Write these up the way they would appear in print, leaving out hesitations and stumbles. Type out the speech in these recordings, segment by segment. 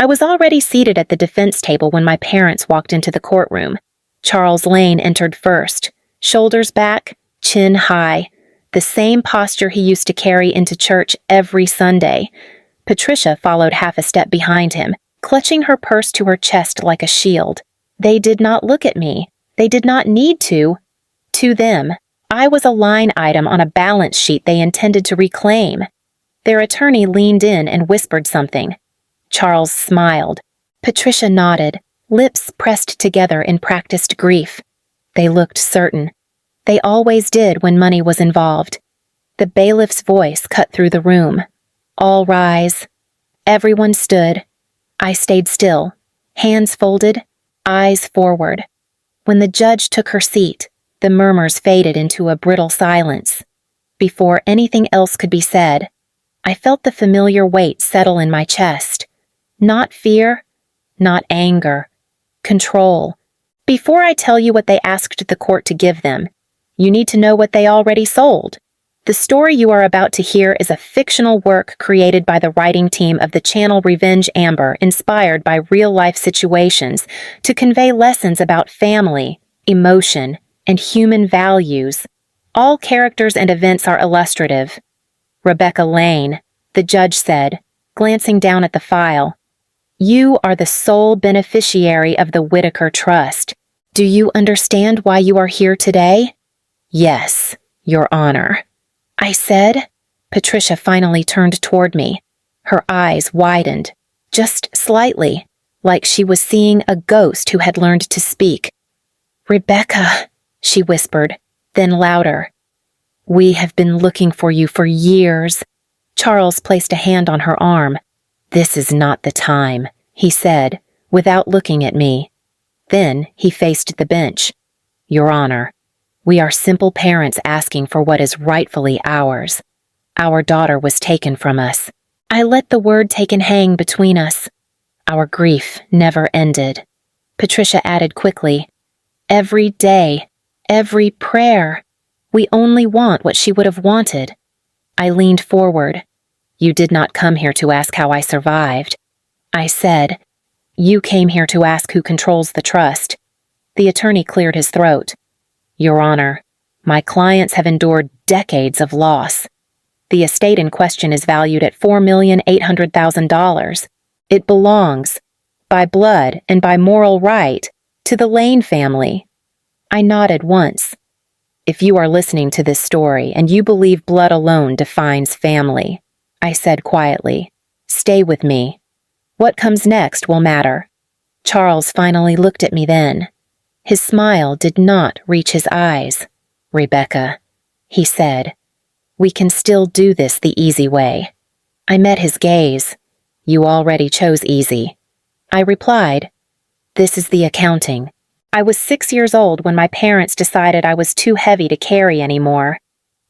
I was already seated at the defense table when my parents walked into the courtroom. Charles Lane entered first, shoulders back, chin high, the same posture he used to carry into church every Sunday. Patricia followed half a step behind him, clutching her purse to her chest like a shield. They did not look at me. They did not need to. To them, I was a line item on a balance sheet they intended to reclaim. Their attorney leaned in and whispered something. Charles smiled. Patricia nodded, lips pressed together in practiced grief. They looked certain. They always did when money was involved. The bailiff's voice cut through the room. All rise. Everyone stood. I stayed still, hands folded, eyes forward. When the judge took her seat, the murmurs faded into a brittle silence. Before anything else could be said, I felt the familiar weight settle in my chest. Not fear, not anger, control. Before I tell you what they asked the court to give them, you need to know what they already sold. The story you are about to hear is a fictional work created by the writing team of the channel Revenge Amber, inspired by real-life situations to convey lessons about family, emotion, and human values. All characters and events are illustrative. Rebecca Lane, the judge said, glancing down at the file. You are the sole beneficiary of the Whitaker Trust. Do you understand why you are here today? Yes, Your Honor. I said. Patricia finally turned toward me. Her eyes widened, just slightly, like she was seeing a ghost who had learned to speak. Rebecca, she whispered, then louder. We have been looking for you for years. Charles placed a hand on her arm. This is not the time, he said, without looking at me. Then he faced the bench. Your Honor, we are simple parents asking for what is rightfully ours. Our daughter was taken from us. I let the word taken hang between us. Our grief never ended. Patricia added quickly, every day, every prayer. We only want what she would have wanted. I leaned forward. You did not come here to ask how I survived. I said, you came here to ask who controls the trust. The attorney cleared his throat. Your Honor, my clients have endured decades of loss. The estate in question is valued at $4,800,000. It belongs, by blood and by moral right, to the Lane family. I nodded once. If you are listening to this story and you believe blood alone defines family, I said quietly, stay with me. What comes next will matter. Charles finally looked at me then. His smile did not reach his eyes. Rebecca, he said, we can still do this the easy way. I met his gaze. You already chose easy. I replied, this is the accounting. I was 6 years old when my parents decided I was too heavy to carry anymore.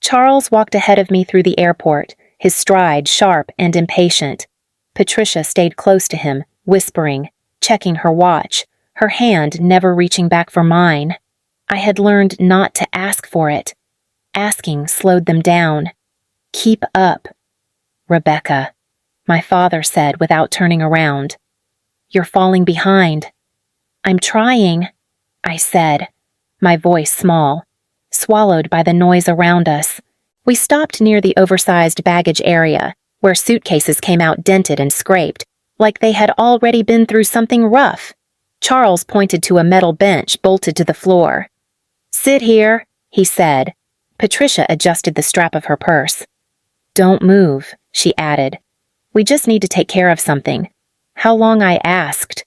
Charles walked ahead of me through the airport, his stride sharp and impatient. Patricia stayed close to him, whispering, checking her watch, her hand never reaching back for mine. I had learned not to ask for it. Asking slowed them down. Keep up. Rebecca, my father said without turning around. You're falling behind. I'm trying, I said, my voice small, swallowed by the noise around us. We stopped near the oversized baggage area, where suitcases came out dented and scraped, like they had already been through something rough. Charles pointed to a metal bench bolted to the floor. Sit here, he said. Patricia adjusted the strap of her purse. Don't move, she added. We just need to take care of something. How long I asked.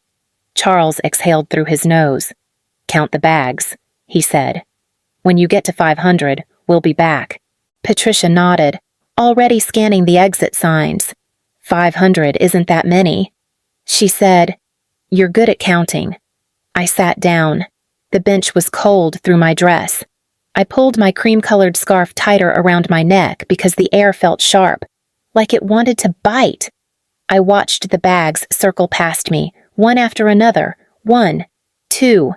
Charles exhaled through his nose. Count the bags, he said. When you get to 500, we'll be back. Patricia nodded, already scanning the exit signs. 500 isn't that many. She said, you're good at counting. I sat down. The bench was cold through my dress. I pulled my cream-colored scarf tighter around my neck because the air felt sharp, like it wanted to bite. I watched the bags circle past me, one after another. 1, 2,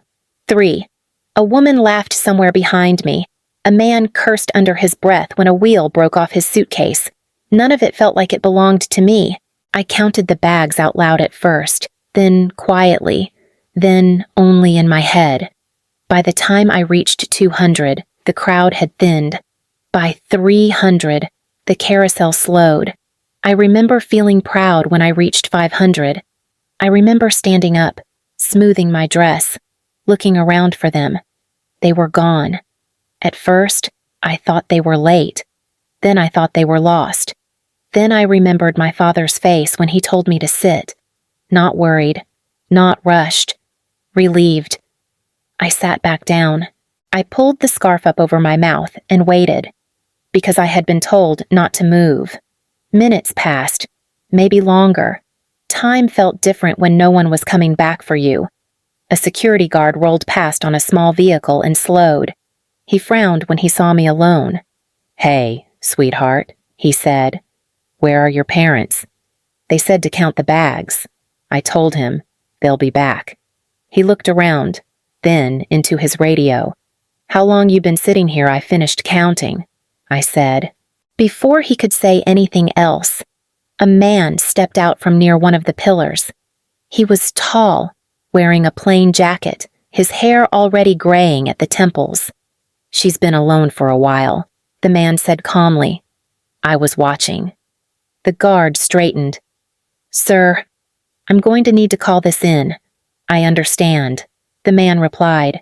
3. A woman laughed somewhere behind me. A man cursed under his breath when a wheel broke off his suitcase. None of it felt like it belonged to me. I counted the bags out loud at first, then quietly, then only in my head. By the time I reached 200, the crowd had thinned. By 300, the carousel slowed. I remember feeling proud when I reached 500. I remember standing up, smoothing my dress, looking around for them. They were gone. At first, I thought they were late. Then I thought they were lost. Then I remembered my father's face when he told me to sit. Not worried, not rushed, relieved. I sat back down. I pulled the scarf up over my mouth and waited, because I had been told not to move. Minutes passed, maybe longer. Time felt different when no one was coming back for you. A security guard rolled past on a small vehicle and slowed. He frowned when he saw me alone. "Hey, sweetheart," he said. "Where are your parents?" "They said to count the bags." I told him. "They'll be back." He looked around, then into his radio. "How long you been sitting here? I finished counting," I said. Before he could say anything else, a man stepped out from near one of the pillars. He was tall, wearing a plain jacket, his hair already graying at the temples. "She's been alone for a while," the man said calmly. I was watching. The guard straightened. "Sir, I'm going to need to call this in." "I understand," the man replied.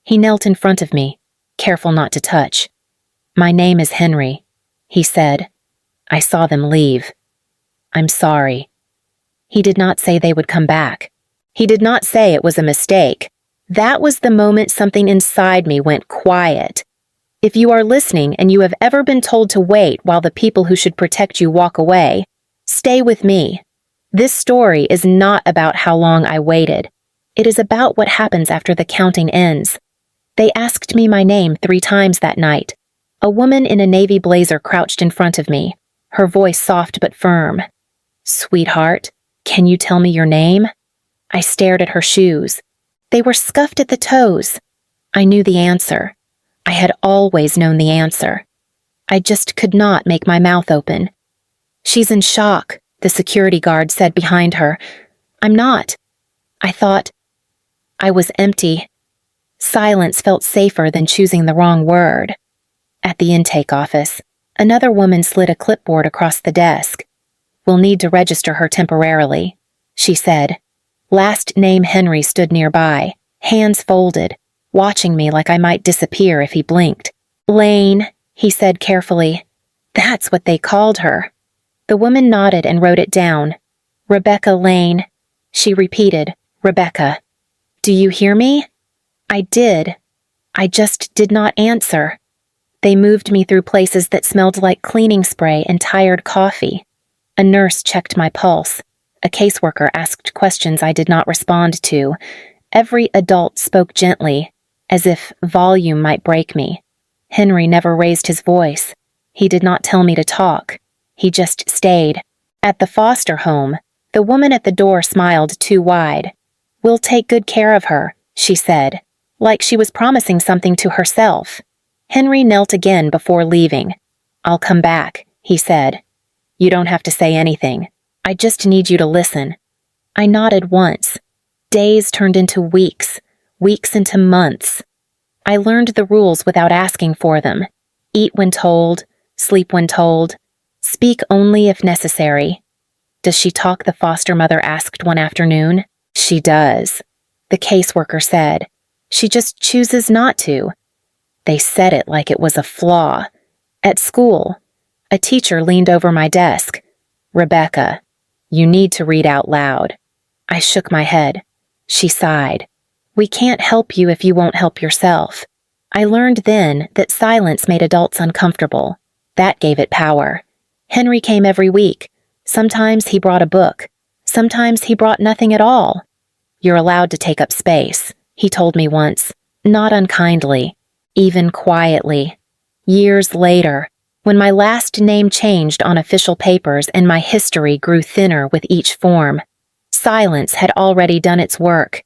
He knelt in front of me, careful not to touch. "My name is Henry," he said. I saw them leave. "I'm sorry." He did not say they would come back. He did not say it was a mistake. That was the moment something inside me went quiet. If you are listening and you have ever been told to wait while the people who should protect you walk away, stay with me. This story is not about how long I waited. It is about what happens after the counting ends. They asked me my name 3 times that night. A woman in a navy blazer crouched in front of me, her voice soft but firm. "Sweetheart, can you tell me your name?" I stared at her shoes. They were scuffed at the toes. I knew the answer. I had always known the answer. I just could not make my mouth open. "She's in shock," the security guard said behind her. "I'm not." I thought. I was empty. Silence felt safer than choosing the wrong word. At the intake office, another woman slid a clipboard across the desk. "We'll need to register her temporarily," she said. Last name Henry stood nearby, hands folded, watching me like I might disappear if he blinked. "Lane," he said carefully. "That's what they called her." The woman nodded and wrote it down. "Rebecca Lane," she repeated. "Rebecca. Do you hear me?" I did. I just did not answer. They moved me through places that smelled like cleaning spray and tired coffee. A nurse checked my pulse. A caseworker asked questions I did not respond to. Every adult spoke gently, as if volume might break me. Henry never raised his voice. He did not tell me to talk. He just stayed. At the foster home, the woman at the door smiled too wide. "We'll take good care of her," she said, like she was promising something to herself. Henry knelt again before leaving. "I'll come back," he said. "You don't have to say anything. I just need you to listen." I nodded once. Days turned into weeks, weeks into months. I learned the rules without asking for them. Eat when told, sleep when told, speak only if necessary. "Does she talk?" the foster mother asked one afternoon. "She does," the caseworker said. "She just chooses not to." They said it like it was a flaw. At school, a teacher leaned over my desk. "Rebecca, you need to read out loud." I shook my head. She sighed. "We can't help you if you won't help yourself." I learned then that silence made adults uncomfortable. That gave it power. Henry came every week. Sometimes he brought a book. Sometimes he brought nothing at all. "You're allowed to take up space," he told me once, not unkindly, even quietly. Years later, when my last name changed on official papers and my history grew thinner with each form, silence had already done its work.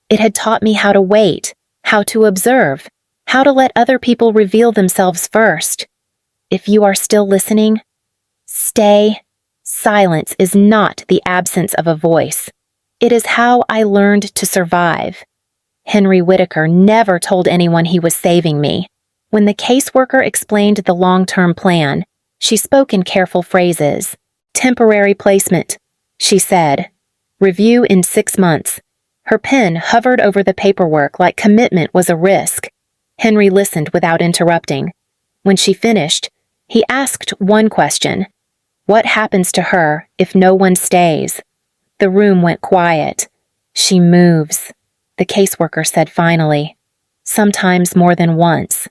It had taught me how to wait, how to observe, how to let other people reveal themselves first. If you are still listening, stay, Silence is not the absence of a voice. It is how I learned to survive. Henry Whitaker never told anyone he was saving me. When the caseworker explained the long-term plan, she spoke in careful phrases. Temporary placement, she said. Review in 6 months. Her pen hovered over the paperwork like commitment was a risk. Henry listened without interrupting. When she finished, he asked one question. What happens to her if no one stays? The room went quiet. She moves, the caseworker said finally. Sometimes more than once.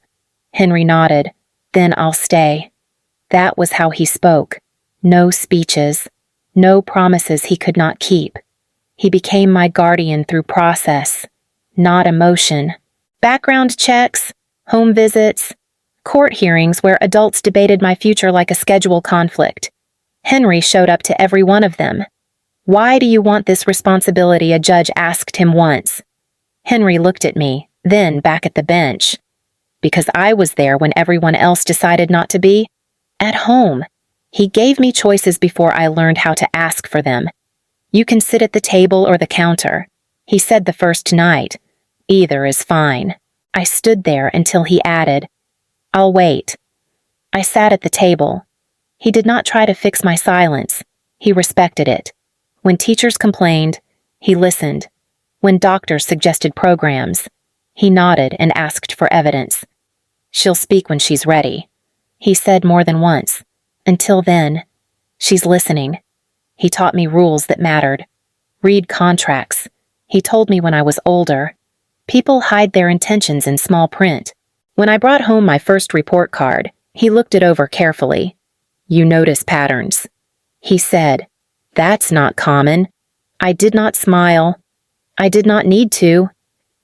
Henry nodded. Then I'll stay. That was how he spoke. No speeches. No promises he could not keep. He became my guardian through process, not emotion. Background checks, home visits, court hearings where adults debated my future like a schedule conflict. Henry showed up to every one of them. Why do you want this responsibility? A judge asked him once. Henry looked at me, then back at the bench. Because I was there when everyone else decided not to be. At home. He gave me choices before I learned how to ask for them. You can sit at the table or the counter. He said the first night. Either is fine. I stood there until he added, I'll wait. I sat at the table. He did not try to fix my silence. He respected it. When teachers complained, he listened. When doctors suggested programs, he nodded and asked for evidence. She'll speak when she's ready. He said more than once. Until then, she's listening. He taught me rules that mattered. Read contracts. He told me when I was older. People hide their intentions in small print. When I brought home my first report card, he looked it over carefully. You notice patterns. He said, That's not common. I did not smile. I did not need to.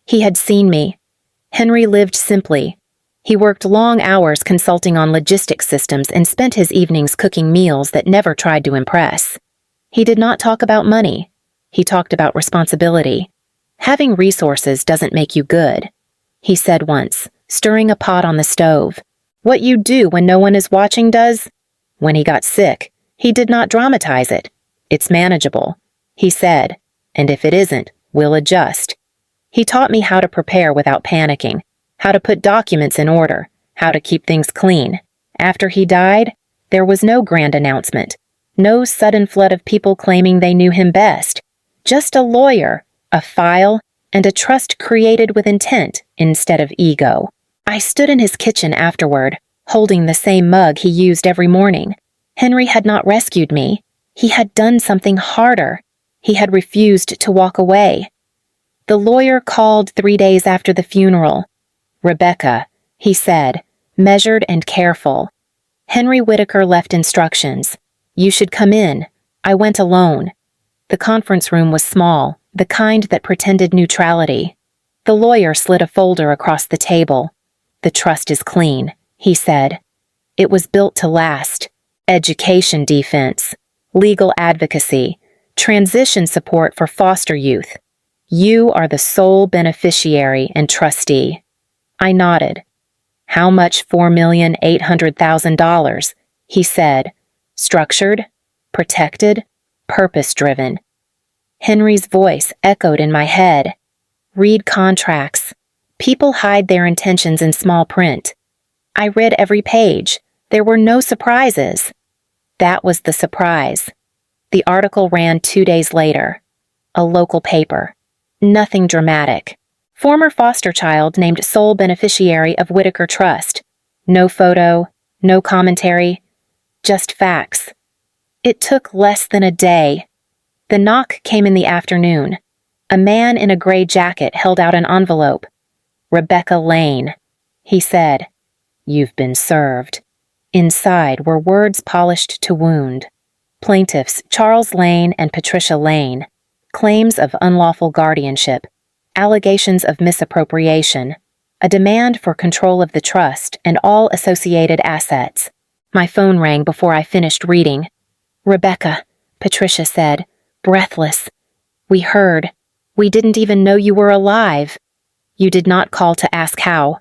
He had seen me. Henry lived simply. He worked long hours consulting on logistics systems and spent his evenings cooking meals that never tried to impress. He did not talk about money. He talked about responsibility. Having resources doesn't make you good, he said once, stirring a pot on the stove. What you do when no one is watching does. When he got sick, he did not dramatize it. It's manageable, he said, and if it isn't, we'll adjust. He taught me how to prepare without panicking, how to put documents in order, how to keep things clean. After he died, there was no grand announcement, no sudden flood of people claiming they knew him best. Just a lawyer, a file, and a trust created with intent instead of ego. I stood in his kitchen afterward, holding the same mug he used every morning. Henry had not rescued me. He had done something harder. He had refused to walk away. The lawyer called 3 days after the funeral. Rebecca, he said, measured and careful. Henry Whitaker left instructions. You should come in. I went alone. The conference room was small, the kind that pretended neutrality. The lawyer slid a folder across the table. The trust is clean, he said. It was built to last. Education defense, legal advocacy, transition support for foster youth. You are the sole beneficiary and trustee. I nodded. How much $4,800,000, he said. Structured, protected, purpose-driven. Henry's voice echoed in my head. Read contracts. People hide their intentions in small print. I read every page. There were no surprises. That was the surprise. The article ran 2 days later. A local paper. Nothing dramatic. Former foster child named sole beneficiary of Whitaker Trust. No photo, no commentary, just facts. It took less than a day. The knock came in the afternoon. A man in a gray jacket held out an envelope. Rebecca Lane, he said. You've been served. Inside were words polished to wound. Plaintiffs Charles Lane and Patricia Lane. Claims of unlawful guardianship. Allegations of misappropriation. A demand for control of the trust and all associated assets. My phone rang before I finished reading. Rebecca, Patricia said, breathless. We heard. We didn't even know you were alive. You did not call to ask how.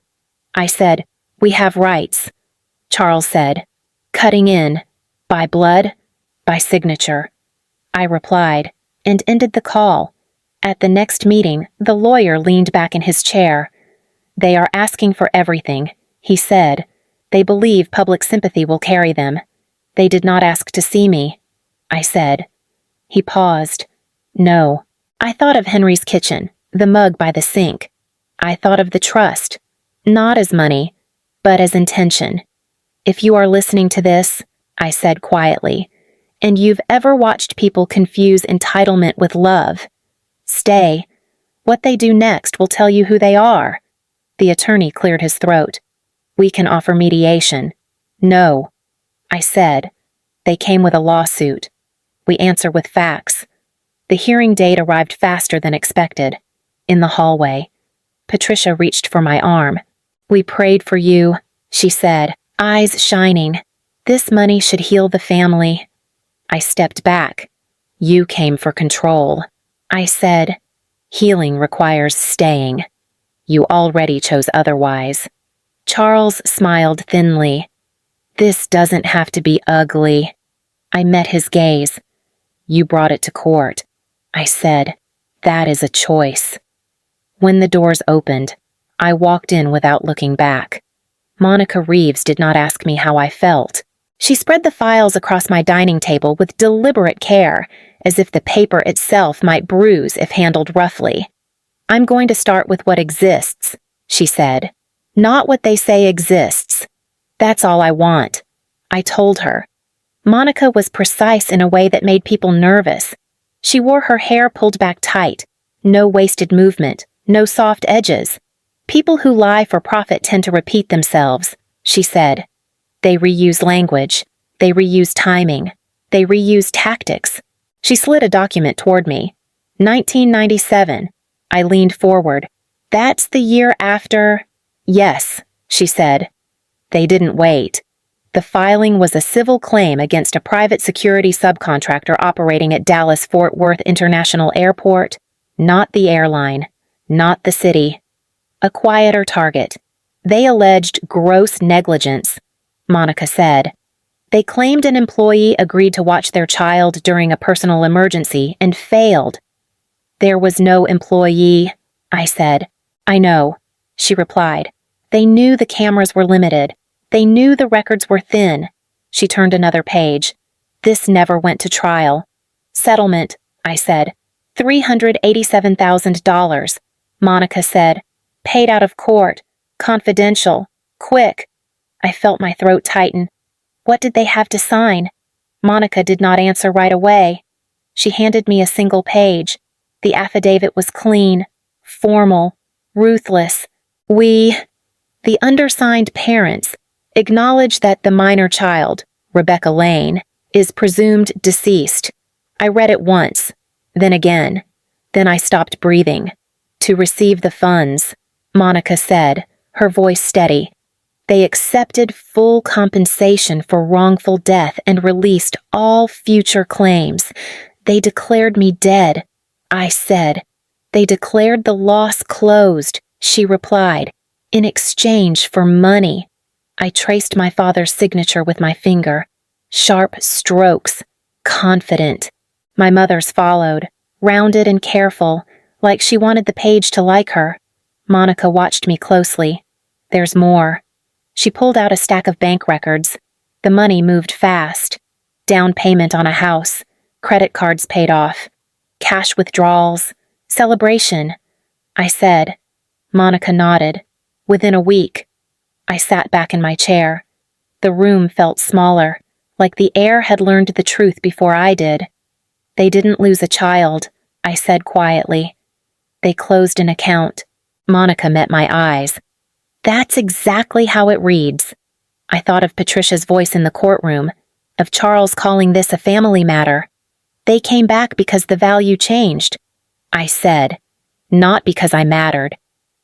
I said, we have rights. Charles said, cutting in. By blood? By signature, I replied, and ended the call. At the next meeting, the lawyer leaned back in his chair. They are asking for everything, he said. They believe public sympathy will carry them. They did not ask to see me, I said. He paused. No. I thought of Henry's kitchen, the mug by the sink. I thought of the trust, not as money, but as intention. If you are listening to this, I said quietly, and you've ever watched people confuse entitlement with love, stay. What they do next will tell you who they are. The attorney cleared his throat. We can offer mediation. No, I said. They came with a lawsuit. We answer with facts. The hearing date arrived faster than expected. In the hallway, Patricia reached for my arm. We prayed for you, she said, eyes shining. This money should heal the family. I stepped back. You came for control. I said, healing requires staying. You already chose otherwise. Charles smiled thinly. This doesn't have to be ugly. I met his gaze. You brought it to court. I said, that is a choice. When the doors opened, I walked in without looking back. Monica Reeves did not ask me how I felt. She spread the files across my dining table with deliberate care, as if the paper itself might bruise if handled roughly. I'm going to start with what exists, she said. Not what they say exists. That's all I want. I told her. Monica was precise in a way that made people nervous. She wore her hair pulled back tight, no wasted movement, no soft edges. People who lie for profit tend to repeat themselves, she said. They reuse language. They reuse timing. They reuse tactics. She slid a document toward me. 1997. I leaned forward. That's the year after... Yes, she said. They didn't wait. The filing was a civil claim against a private security subcontractor operating at Dallas-Fort Worth International Airport, not the airline, not the city. A quieter target. They alleged gross negligence, Monica said. They claimed an employee agreed to watch their child during a personal emergency and failed. There was no employee, I said. I know, she replied. They knew the cameras were limited. They knew the records were thin. She turned another page. This never went to trial. Settlement, I said. $387,000. Monica said. Paid out of court. Confidential. Quick. I felt my throat tighten. What did they have to sign? Monica did not answer right away. She handed me a single page. The affidavit was clean, formal, ruthless. The undersigned parents, acknowledge that the minor child, Rebecca Lane, is presumed deceased. I read it once, then again. Then I stopped breathing. To receive the funds, Monica said, her voice steady. They accepted full compensation for wrongful death and released all future claims. They declared me dead, I said. They declared the loss closed, she replied, in exchange for money. I traced my father's signature with my finger. Sharp strokes, confident. My mother's followed, rounded and careful, like she wanted the page to like her. Monica watched me closely. There's more. She pulled out a stack of bank records. The money moved fast. Down payment on a house, credit cards paid off, cash withdrawals, celebration. I said. Monica nodded. Within a week. I sat back in my chair. The room felt smaller, like the air had learned the truth before I did. They didn't lose a child, I said quietly. They closed an account. Monica met my eyes. That's exactly how it reads. I thought of Patricia's voice in the courtroom, of Charles calling this a family matter. They came back because the value changed. I said, not because I mattered.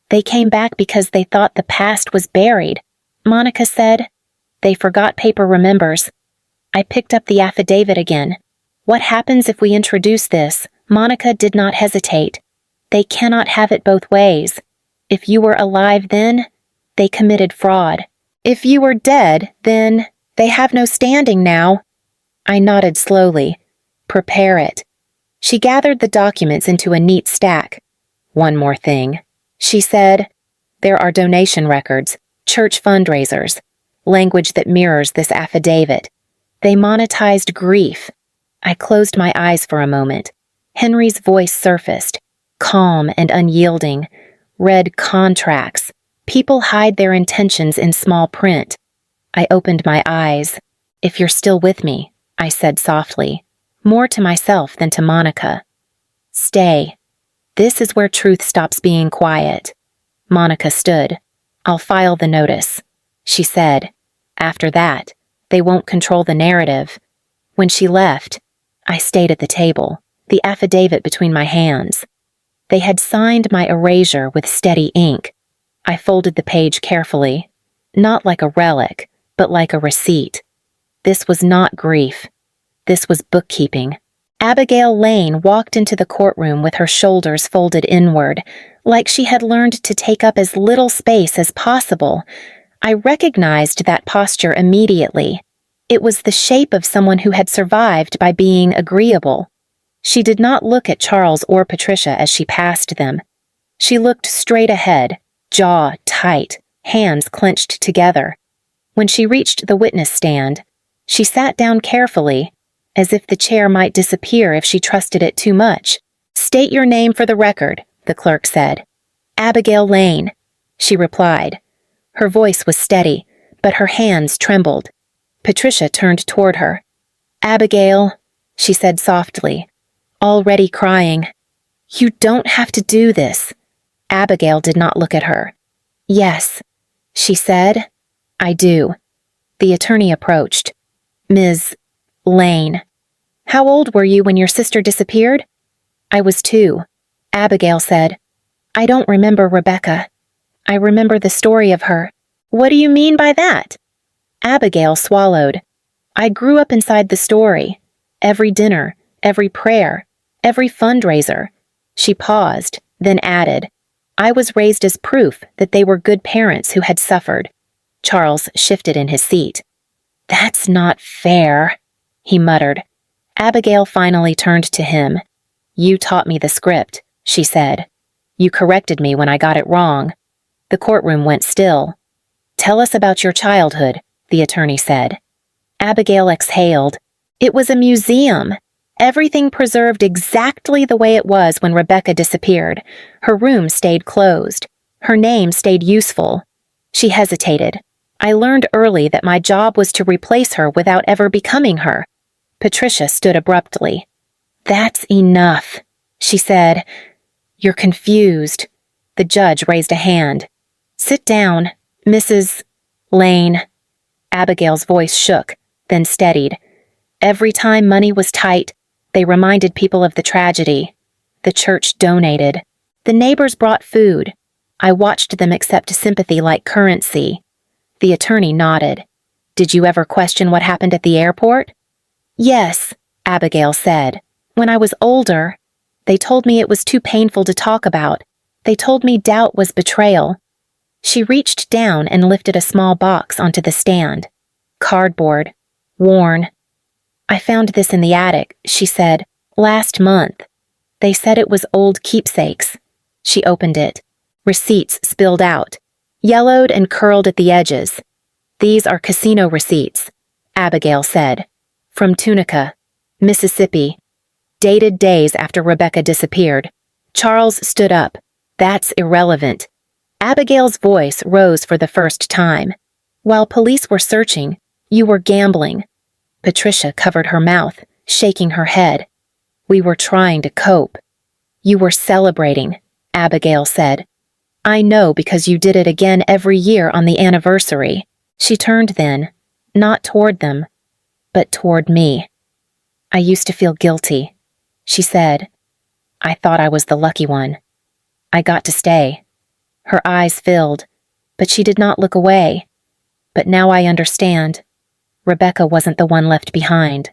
They came back because they thought the past was buried. Monica said, they forgot paper remembers. I picked up the affidavit again. What happens if we introduce this? Monica did not hesitate. They cannot have it both ways. If you were alive then, they committed fraud. If you were dead, then they have no standing now. I nodded slowly. Prepare it. She gathered the documents into a neat stack. One more thing, she said. There are donation records, church fundraisers, language that mirrors this affidavit. They monetized grief. I closed my eyes for a moment. Henry's voice surfaced, calm and unyielding. Read contracts. People hide their intentions in small print. I opened my eyes. If you're still with me, I said softly, more to myself than to Monica. Stay. This is where truth stops being quiet. Monica stood. I'll file the notice, she said. After that, they won't control the narrative. When she left, I stayed at the table, the affidavit between my hands. They had signed my erasure with steady ink. I folded the page carefully, not like a relic, but like a receipt. This was not grief. This was bookkeeping. Abigail Lane walked into the courtroom with her shoulders folded inward, like she had learned to take up as little space as possible. I recognized that posture immediately. It was the shape of someone who had survived by being agreeable. She did not look at Charles or Patricia as she passed them. She looked straight ahead, jaw tight, hands clenched together. When she reached the witness stand, she sat down carefully, as if the chair might disappear if she trusted it too much. State your name for the record, the clerk said. Abigail Lane, she replied. Her voice was steady, but her hands trembled. Patricia turned toward her. Abigail, she said softly, already crying. You don't have to do this. Abigail did not look at her. Yes, she said. I do. The attorney approached. Ms. Lane. How old were you when your sister disappeared? I was 2. Abigail said. I don't remember Rebecca. I remember the story of her. What do you mean by that? Abigail swallowed. I grew up inside the story. Every dinner, every prayer, every fundraiser. She paused, then added, I was raised as proof that they were good parents who had suffered. Charles shifted in his seat. That's not fair, he muttered. Abigail finally turned to him. You taught me the script, she said. You corrected me when I got it wrong. The courtroom went still. Tell us about your childhood, the attorney said. Abigail exhaled. It was a museum. Everything preserved exactly the way it was when Rebecca disappeared. Her room stayed closed. Her name stayed useful. She hesitated. I learned early that my job was to replace her without ever becoming her. Patricia stood abruptly. That's enough, she said. You're confused. The judge raised a hand. Sit down, Mrs. Lane. Abigail's voice shook, then steadied. Every time money was tight, they reminded people of the tragedy. The church donated. The neighbors brought food. I watched them accept sympathy like currency. The attorney nodded. Did you ever question what happened at the airport? Yes, Abigail said. When I was older, they told me it was too painful to talk about. They told me doubt was betrayal. She reached down and lifted a small box onto the stand. Cardboard. Worn. I found this in the attic, she said, last month. They said it was old keepsakes. She opened it. Receipts spilled out, yellowed and curled at the edges. These are casino receipts, Abigail said. From Tunica, Mississippi. Dated days after Rebecca disappeared. Charles stood up. That's irrelevant. Abigail's voice rose for the first time. While police were searching, you were gambling. Patricia covered her mouth, shaking her head. We were trying to cope. You were celebrating, Abigail said. I know because you did it again every year on the anniversary. She turned then, not toward them, but toward me. I used to feel guilty, she said. I thought I was the lucky one. I got to stay. Her eyes filled, but she did not look away. But now I understand. Rebecca wasn't the one left behind.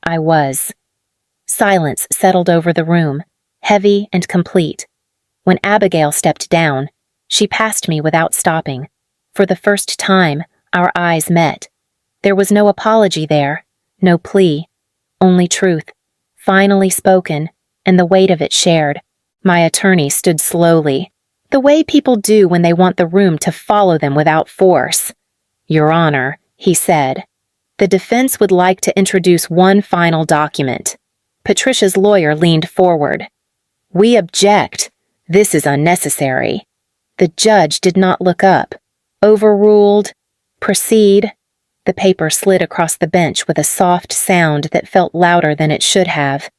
I was. Silence settled over the room, heavy and complete. When Abigail stepped down, she passed me without stopping. For the first time, our eyes met. There was no apology there, No plea, only truth, finally spoken, and the weight of it shared. My attorney stood slowly, the way people do when they want the room to follow them without force. "Your Honor," he said, "the defense would like to introduce one final document." Patricia's lawyer leaned forward. "We object. This is unnecessary." The judge did not look up. Overruled. "Proceed." The paper slid across the bench with a soft sound that felt louder than it should have.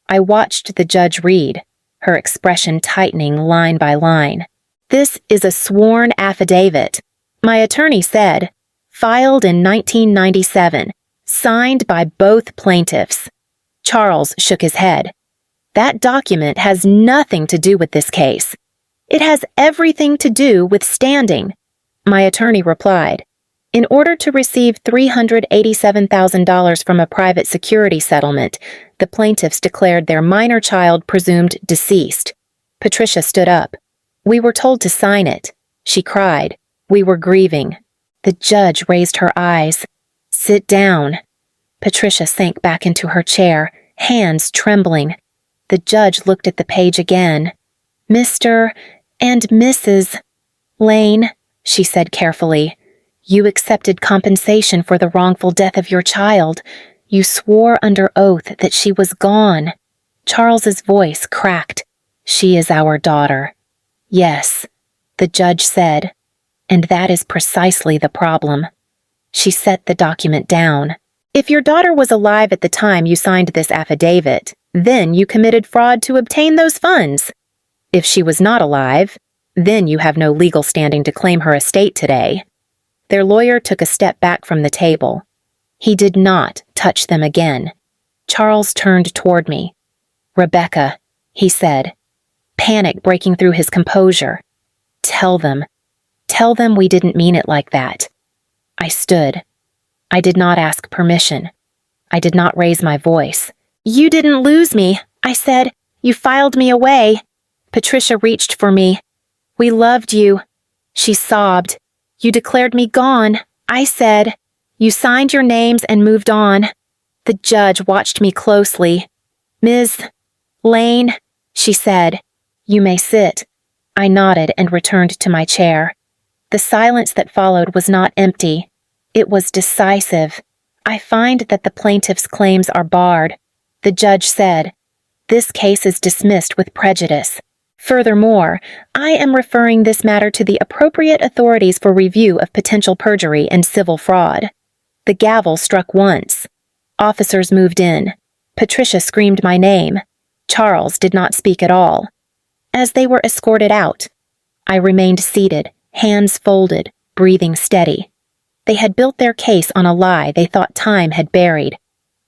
I watched the judge read, her expression tightening line by line. "This is a sworn affidavit," my attorney said, "filed in 1997, signed by both plaintiffs." Charles shook his head. "That document has nothing to do with this case. It has everything to do with standing." My attorney replied, "In order to receive $387,000 from a private security settlement, the plaintiffs declared their minor child presumed deceased." Patricia stood up. "We were told to sign it," she cried. "We were grieving." The judge raised her eyes. "Sit down." Patricia sank back into her chair, hands trembling. The judge looked at the page again. "Mr. and Mrs. Lane," she said carefully, "you accepted compensation for the wrongful death of your child. You swore under oath that she was gone." Charles's voice cracked. "She is our daughter." "Yes," the judge said, "and that is precisely the problem." She set the document down. "If your daughter was alive at the time you signed this affidavit, then you committed fraud to obtain those funds. If she was not alive, then you have no legal standing to claim her estate today." Their lawyer took a step back from the table. He did not touch them again. Charles turned toward me. "Rebecca," he said, panic breaking through his composure. Tell them we didn't mean it like that." I stood. I did not ask permission. I did not raise my voice. "You didn't lose me," I said. "You filed me away." Patricia reached for me. "We loved you." She sobbed. "You declared me gone," I said. "You signed your names and moved on." The judge watched me closely. "Ms. Lane," she said, "you may sit." I nodded and returned to my chair. The silence that followed was not empty. It was decisive. "I find that the plaintiff's claims are barred," the judge said. "This case is dismissed with prejudice. Furthermore, I am referring this matter to the appropriate authorities for review of potential perjury and civil fraud." The gavel struck once. Officers moved in. Patricia screamed my name. Charles did not speak at all. As they were escorted out, I remained seated, hands folded, breathing steady. They had built their case on a lie they thought time had buried.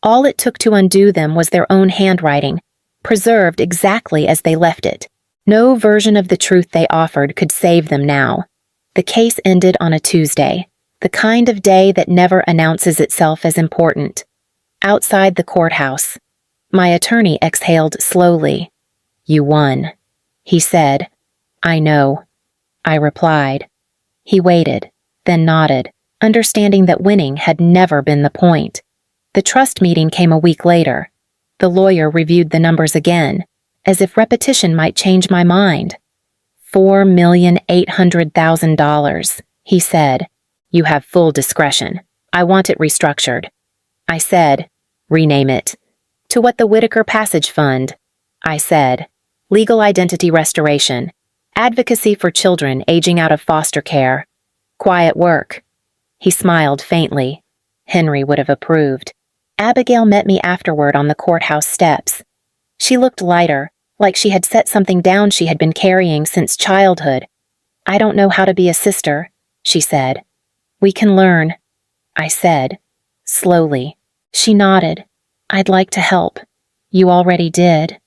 All it took to undo them was their own handwriting, preserved exactly as they left it. No version of the truth they offered could save them now. The case ended on a Tuesday, the kind of day that never announces itself as important. Outside the courthouse, my attorney exhaled slowly. "You won," he said. "I know," I replied. He waited, then nodded, understanding that winning had never been the point. The trust meeting came a week later. The lawyer reviewed the numbers again, as if repetition might change my mind. $4,800,000, he said. "You have full discretion. I want it restructured." I said, "Rename it." "To what the Whitaker Passage Fund," I said. "Legal identity restoration. Advocacy for children aging out of foster care. Quiet work." He smiled faintly. Henry would have approved. Abigail met me afterward on the courthouse steps. She looked lighter, like she had set something down she had been carrying since childhood. "I don't know how to be a sister," she said. "We can learn," I said, slowly. She nodded. "I'd like to help." "You already did."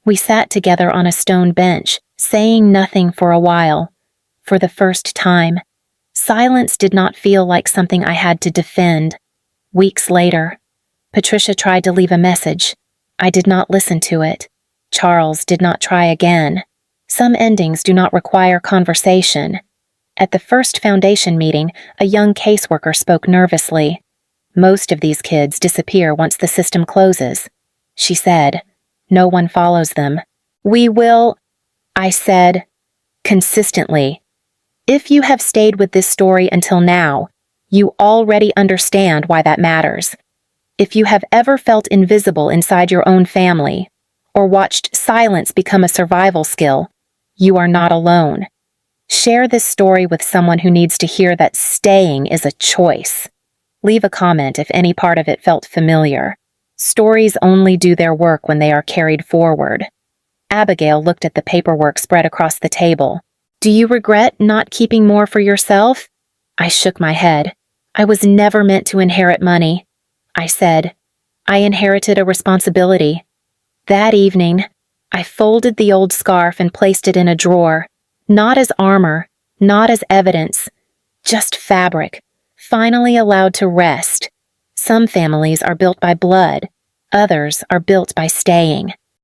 We sat together on a stone bench, saying nothing for a while. For the first time, silence did not feel like something I had to defend. Weeks later, Patricia tried to leave a message. I did not listen to it. Charles did not try again. Some endings do not require conversation. At the first foundation meeting, a young caseworker spoke nervously. Most of these kids disappear once the system closes. She said, no one follows them. We will, I said, consistently. If you have stayed with this story until now, you already understand why that matters. If you have ever felt invisible inside your own family, or watched silence become a survival skill, you are not alone. Share this story with someone who needs to hear that staying is a choice. Leave a comment if any part of it felt familiar. Stories only do their work when they are carried forward. Abigail looked at the paperwork spread across the table. Do you regret not keeping more for yourself? I shook my head. I was never meant to inherit money. I said, I inherited a responsibility. That evening, I folded the old scarf and placed it in a drawer, not as armor, not as evidence, just fabric, finally allowed to rest. Some families are built by blood, others are built by staying.